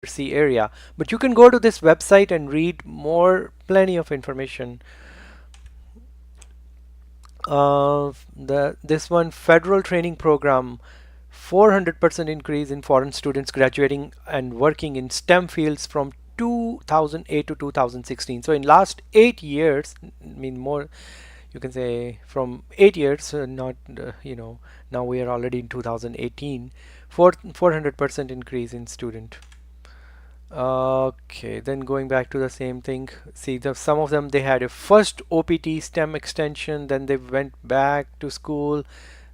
Jersey area. But you can go to this website and read plenty of information. This one federal training program, 400% increase in foreign students graduating and working in STEM fields from 2008 to 2016. So in last 8 years, I mean more, you can say from 8 years, not now we are already in 2018, 400% increase in student. Okay, then going back to the same thing. See, some of them they had a first OPT STEM extension, then they went back to school,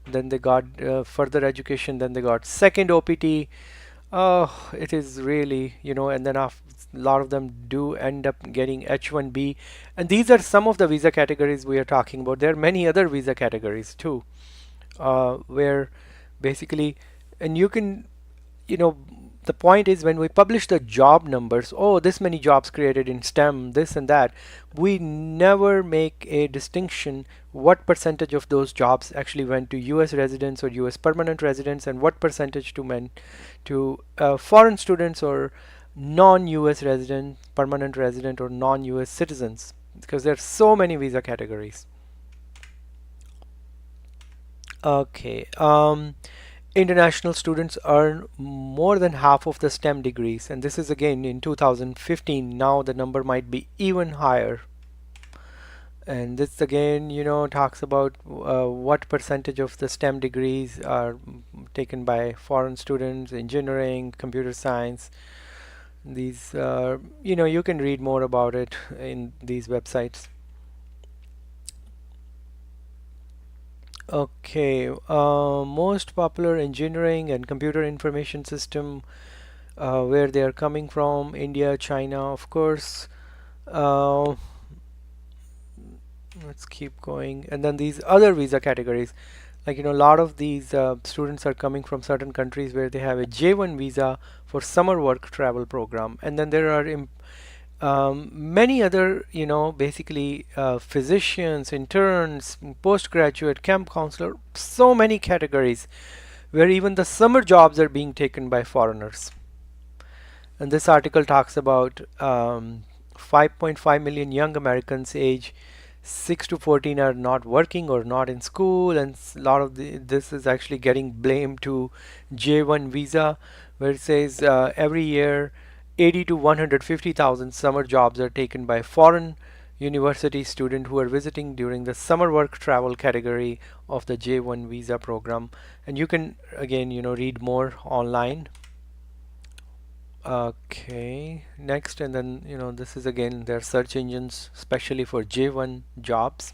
then they got further education, then they got second OPT. Oh, it is really, and then a lot of them do end up getting H-1B. And these are some of the visa categories we are talking about. There are many other visa categories too, where basically, and you can, you know, the point is when we publish the job numbers, oh, this many jobs created in STEM, this and that, we never make a distinction what percentage of those jobs actually went to US residents or US permanent residents and what percentage to foreign students or non-US resident, permanent resident or non-US citizens, because there are so many visa categories. Okay. International students earn more than half of the STEM degrees, and this is again in 2015. Now the number might be even higher. And this again, talks about what percentage of the STEM degrees are taken by foreign students, engineering, computer science. These, you can read more about it in these websites. Okay, most popular engineering and computer information system, where they are coming from, India, China, of course. Uh, let's keep going. And then these other visa categories, like, a lot of these students are coming from certain countries where they have a J-1 visa for summer work travel program. And then there are many other, basically physicians, interns, postgraduate, camp counselor, so many categories where even the summer jobs are being taken by foreigners. And this article talks about 5.5 million young Americans age 6 to 14 are not working or not in school, and a lot of this is actually getting blamed to J-1 visa, where it says every year 80 to 150,000 summer jobs are taken by foreign university students who are visiting during the summer work travel category of the J-1 visa program. And you can again, read more online. Okay, next, and then this is again their search engines, especially for J-1 jobs.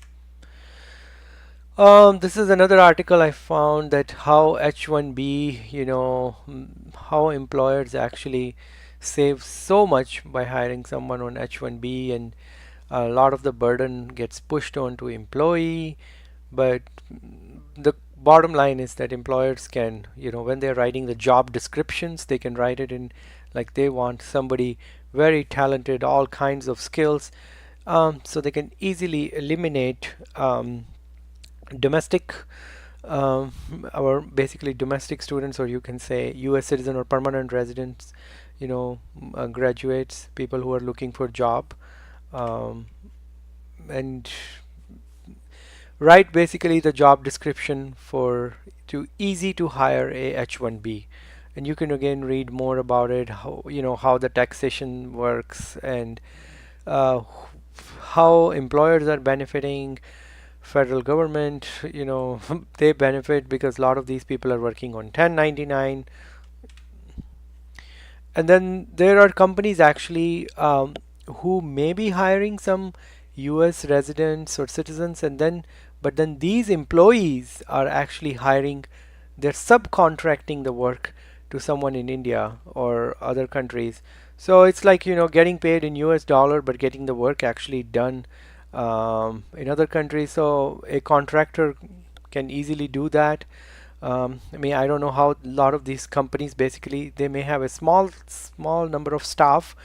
This is another article I found that how H-1B, how employers actually save so much by hiring someone on H-1B, and a lot of the burden gets pushed onto employee. But the bottom line is that employers can, when they're writing the job descriptions, they can write it in like they want somebody very talented, all kinds of skills. So they can easily eliminate domestic um, our basically domestic students, or you can say US citizen or permanent residents, graduates, people who are looking for job, um, and write basically the job description for to easy to hire a H-1B. And you can again read more about it, how the taxation works, and uh, how employers are benefiting, federal government, they benefit because a lot of these people are working on 1099. And then there are companies actually who may be hiring some US residents or citizens, and then but then these employees are actually hiring, they're subcontracting the work to someone in India or other countries. So it's like, getting paid in US dollar but getting the work actually done in other countries. So a contractor can easily do that. I mean, I don't know how a lot of these companies basically they may have a small number of staff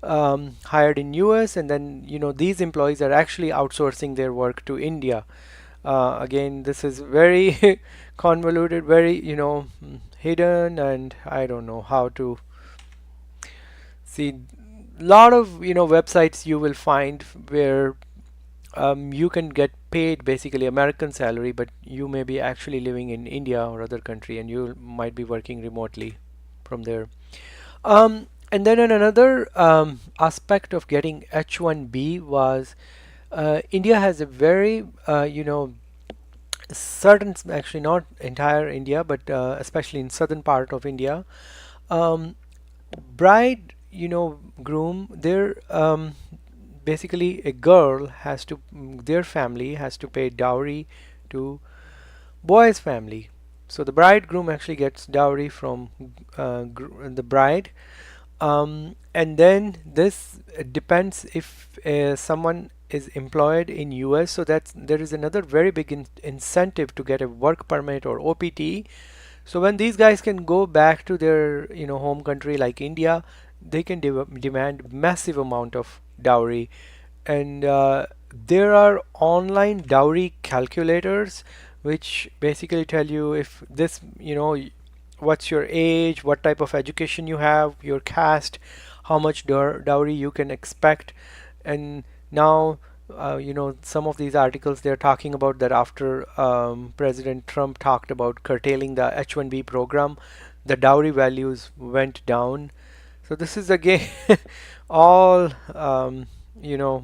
hired in US, and then these employees are actually outsourcing their work to India. Again, this is very convoluted, very hidden, and I don't know how to See, lot of websites you will find where you can get paid basically American salary, but you may be actually living in India or other country, and you might be working remotely from there. And then another aspect of getting H-1B was India has a very certain, actually not entire India, but especially in southern part of India, um, bride, groom, they're basically a girl has to, their family has to pay dowry to boy's family. So the bridegroom actually gets dowry from the bride, and then this depends if someone is employed in US, so that's there is another very big incentive to get a work permit or OPT. So when these guys can go back to their home country like India, they can demand massive amount of dowry, and there are online dowry calculators which basically tell you if this what's your age, what type of education you have, your caste, how much dowry you can expect. And now some of these articles they're talking about that after President Trump talked about curtailing the H-1B program, the dowry values went down. So this is again all you know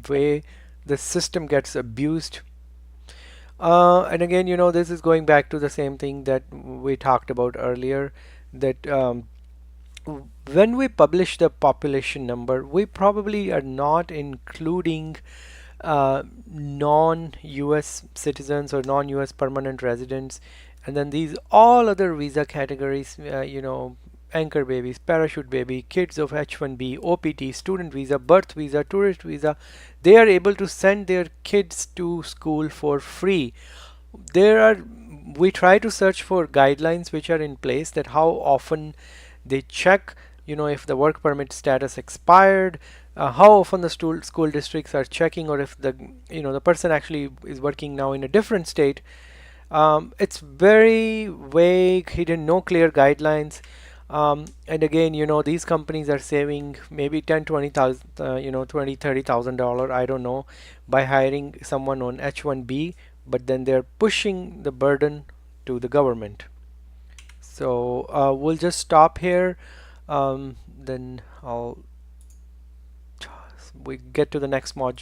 way the system gets abused. And again, this is going back to the same thing that we talked about earlier, that when we publish the population number, we probably are not including non-US citizens or non-US permanent residents, and then these all other visa categories, anchor babies, parachute baby, kids of H-1B, OPT, student visa, birth visa, tourist visa, they are able to send their kids to school for free. There are, we try to search for guidelines which are in place, that how often they check, if the work permit status expired, how often the school districts are checking, or if the the person actually is working now in a different state. It's very vague, hidden, no clear guidelines. And again, these companies are saving maybe 10, 20,000, 20, $30,000, I don't know, by hiring someone on H-1B, but then they're pushing the burden to the government. So we'll just stop here. Then we get to the next module.